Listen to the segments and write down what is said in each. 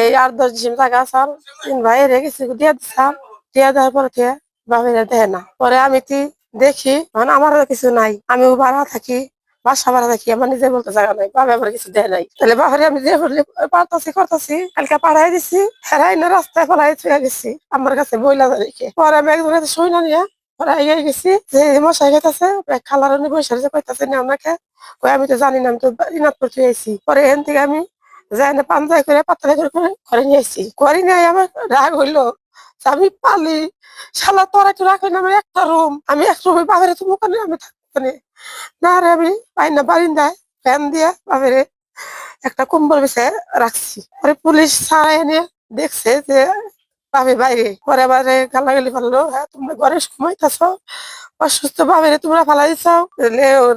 এই 8-10 দিন টাকা চাল 3 ভাই রেখে গেছি দিয়ে দিচ্ছাল দিয়ে দেওয়ার পরে বাপেরা দেয় না। পরে আমি দেখি মানে আমার কিছু নাই, আমিও ভাড়া থাকি, বাসা ভাড়া থাকি, আমার নিজে বলতে জায়গা নাই, বাবা আমার কিছু দেয় নাই। তাহলে বাপরে আমি যে পারতাছি করতেছি, কালকে পাঠাই দিছি, হেরাই না রাস্তায় ফেলাই থুয়ে গেছি আমার কাছে বইলা রেখে। পরে আমি একজনের কাছে শুই না নিয়ে পরে আগে গেছি যে মশাই খাইতেছে খালার বৈশাখ যে কইতাছে না আমাকে, কই আমি তো জানি না, আমি তো দিনাজপুর থেকে আইছি। পরে এখান থেকে আমি যাই না পাঞ্জায় করে পাতলা করে ঘরে নিয়ে আসছি। ঘরে নিয়ে আমার রাগ হইলো, আমি পালি শালা তোরা একটু রাখলেন আমার একটা রুম, আমি এক রুমে বাবারে তুমি ওখানে আমি থাকবো না রে। আমি পাই না বারিন্দায় ফ্যান দিয়ে বাবারে একটা কম্বল বিছে রাখছি। পরে পুলিশ ছাড়াই এনে দেখছে যে বাবা বাইরে। পরে আবার গালাগালি পারলো, হ্যাঁ তোমরা ঘরে ঘুমাইতেছ, অসুস্থ ভাবে তোমরা ফালাই দিচ্ছাও,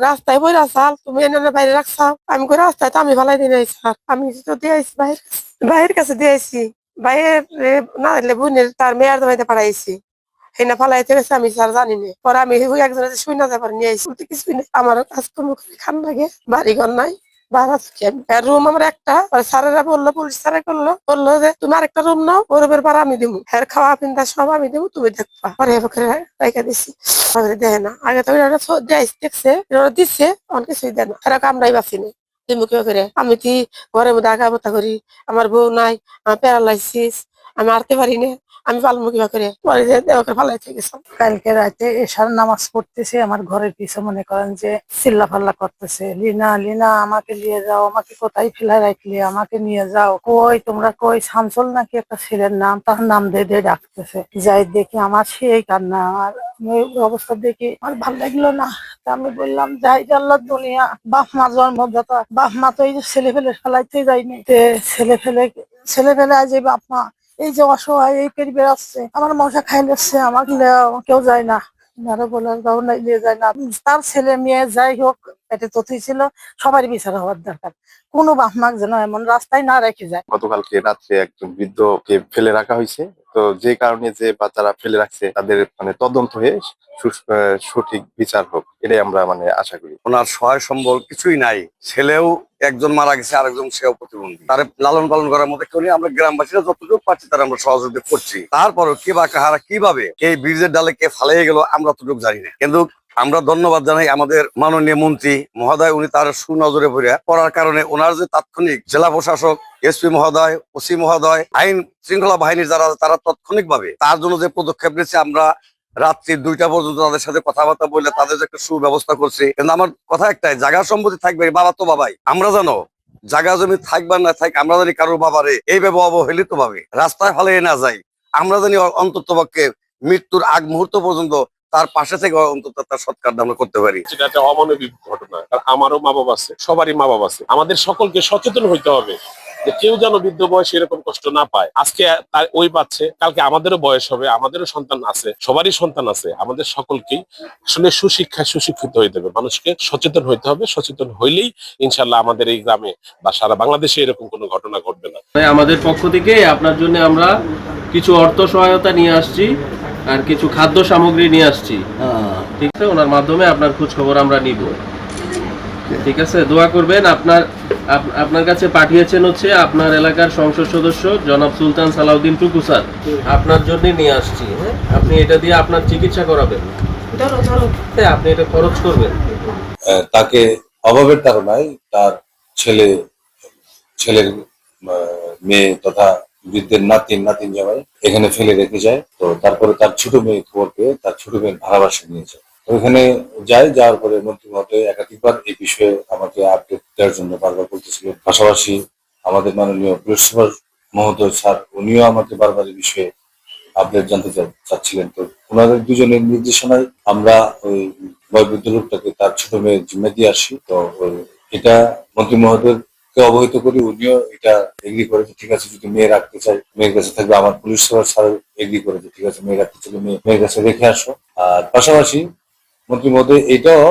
রাস্তায় বই রাখাল তুমি এনে বাইরে রাখছাও। আমি করে রাস্তায় তো আমি ফালাই দিই নাই স্যার, আমি তো দিয়েছি ভাইয়ের কাছে দিয়েছি। ভাইয়ের না দিলে বোনের তার মেয়ের জমাইতে পাঠাইছি, হেনা ফালাইতে গেছে আমি স্যার জানি না। পরে আমি একজনের শুই না যাবার নিয়ে আইসি, কিছুই নেই আমার কাজকর্ম করে খান লাগে, বাড়িঘর নাই, ভাড়া থাকি আমি। রুম আমার একটা, স্যারেরা বললো, পুলিশ স্যারে বললো যে তুমি আরেকটা রুম নাও, ওর ভাড়া আমি দিব, হ্যাঁ খাওয়া পিন্দা সব আমি দেবো, তুমি দেখবা। পরে রেখে দিছি, দেয় না। আগে তো দেখছে দিচ্ছে, অনেক কিছুই দেয় না, এরা কামড়াই বাঁচি না। করে আমি ঘরের মধ্যে আগা বাতা করি, আমার বউ নাই, আমার প্যারালাইসিস, আমি আরতে পারি না, আমি পালমু কিবা করে। পরে দেওয়াকে ফালাই থেকে গেছিলাম। কালকে রাতে এশার নামাজ পড়তেছে, আমার ঘরের পিছনে মনে করেন যে চিল্লা ফাল্লা করতেছে, লিনা লিনা আমাকে নিয়ে যাও, আমাকে কোথায় ফেলে রাখলে, আমাকে নিয়ে যাও, কই তোমরা কই, শামসুল নাকি একটা ছেলের নাম, তার নাম দিয়ে ডাকতেছে। যাই দেখি আমার সেই কান্না, আর অবস্থা দেখি আমার ভালো লাগলো না। আমি বললাম যাই আল্লাহ দুনিয়া, বাপ মা জন্মদাতা, বাপ মা তো এই যে ছেলে ফেলে ফেলাইতে যায়নি, ছেলে ফেলে আজ বাপ মা এই যে অসহায় এই পেরি বেড়াচ্ছে, আমার মশা খাই যাচ্ছে, আমার কেউ যায় না, নিয়ে যায় না। তার ছেলে মেয়ে যাই হোক পেটে তথি ছিল, সবারই বিচার হওয়ার দরকার, কোনো বাপ মা যেন এমন রাস্তায় না রেখে যায়। গতকালকে রাত্রে একজন বৃদ্ধকে ফেলে রাখা হয়েছে, তো যে কারণে যে বাচ্চারা ফেলে রাখছে তাদের মানে তদন্ত হয়ে সঠিক বিচার হোক, এটাই আমরা মানে আশা করি। ওনার সহায় সম্বল কিছুই নাই, ছেলেও একজন মারা গেছে, আরেকজন সেও প্রতিবন্ধী, তার লালন পালন করার মতো কেউ নেই। আমরা গ্রামবাসীরা যতটুকু পাচ্ছি তারা আমরা সহযোগিতা করছি, তারপরও কে বা কাহারা কিভাবে এই ব্রিজের ডালে কে ফালিয়ে গেল আমরা ততটুকু জানি না। কিন্তু আমরা ধন্যবাদ জানাই আমাদের মাননীয় মন্ত্রী মহোদয়, উনি তার সুনজরে পড়ার কারণে ওনার যে তাৎক্ষণিক জেলা প্রশাসক, এসপি মহোদয়, ওসি মহোদয়, আইন শৃঙ্খলা বাহিনীর যারা তারা তাৎক্ষণিক ভাবে তার জন্য যে পদক্ষেপ নিয়েছে, আমরা রাত্রি 2টা পর্যন্ত তাদের সাথে কথাবার্তা বলে তাদের একটা সুব্যবস্থা করছি। কিন্তু আমার কথা একটাই, জায়গা সম্পত্তি থাকবে, বাবা তো বাবাই, আমরা জানো জায়গা জমি থাকবার না থাক, আমরা জানি কারোর বাবারে এইভাবে অবহেলিত ভাবে রাস্তায় ফেলে না যাই, আমরা জানি অন্তত পক্ষে মৃত্যুর আগ মুহূর্ত পর্যন্ত তার পাশে থেকে অন্তত তার সৎকার আমরা করতে পারি। সেটা একটা অমানবিক ঘটনা, আমারও মা বাবা আছে, সবারই মা বাবা আছে, আমাদের সকলকে সচেতন হইতে হবে যে কেউ যেন বৃদ্ধ বয়সে এরকম কষ্ট না পায়। আজকে তার ওই পাচ্ছে, কালকে আমাদেরও বয়স হবে, আমাদেরও সন্তান আছে, সবারই সন্তান আছে, আমাদের সকলকেই আসলে সুশিক্ষায় সুশিক্ষিত হইতে হবে, মানুষকে সচেতন হইতে হবে। সচেতন হইলেই ইনশাল্লাহ আমাদের এই গ্রামে বা সারা বাংলাদেশে এরকম কোনো ঘটনা ঘটবে না। আমাদের পক্ষ থেকে আপনার জন্য আমরা কিছু অর্থ সহায়তা নিয়ে আসছি আর কিছু খাদ্য সামগ্রী নিয়ে আসছি, ঠিক আছে? ওনার মাধ্যমে আপনার খোঁজ খবর আমরা নিব, ঠিক আছে? দোয়া করবেন। আপনার কাছে পাঠিয়েছেন হচ্ছে আপনার এলাকার সংসদ সদস্য জনাব সুলতান সালাউদ্দিন টুকু স্যার, আপনার জন্য নিয়ে আসছি। হ্যাঁ, আপনি এটা দিয়ে আপনার চিকিৎসা করাবেন, আপনি এটা খরচ করবেন। তাকে অভাবের তাড়নায় তার ছেলের মেয়ে তথা বৃদ্ধের নাতিন জামাই এখানে ফেলে রেখে যায়। তো তারপরে তার ছোট মেয়ে খবর পেয়ে তার ছোট মেয়ের ভাড়া বাসা নিয়ে যায়। ওইখানে যাওয়ার পরে মন্ত্রী মহোদয় একাধিকবার এই বিষয়ে আমাকে আপডেট দেওয়ার জন্য বারবার বলতেছিলেন। পাশাপাশি আমাদের মাননীয় পুলিশ সুপার মহোদয় স্যার, উনিও আমাকে বারবার এই বিষয়ে আপডেট জানতে চাচ্ছিলেন। তো ওনাদের দুজনের নির্দেশনায় আমরা ওই বয়োবৃদ্ধ লোকটাকে তার ছোট মেয়ের জিম্মে দিয়ে আসি। তো এটা মন্ত্রী মহোদয় অবহিত করি, উনিও এটা এগ্রি করেছে, ঠিক আছে যদি মেয়ে রাখতে চাই মেয়ের কাছে থাকবে। আমার পুলিশ সুপার স্যার এগ্রি করেছে, ঠিক আছে মেয়ে রাখতে চাইলে মেয়ের কাছে রেখে আসো। আর পাশাপাশি মন্ত্রী মহোদয় এটাও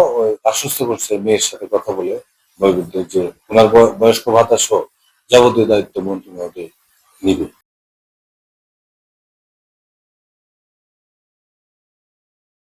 আশ্বস্ত করছে মেয়ের সাথে কথা বলে বয়োবৃদ্ধ যে ওনার বয়স্ক ভাতা সহ যাবতীয় দায়িত্ব মন্ত্রী মহোদয় নিবে।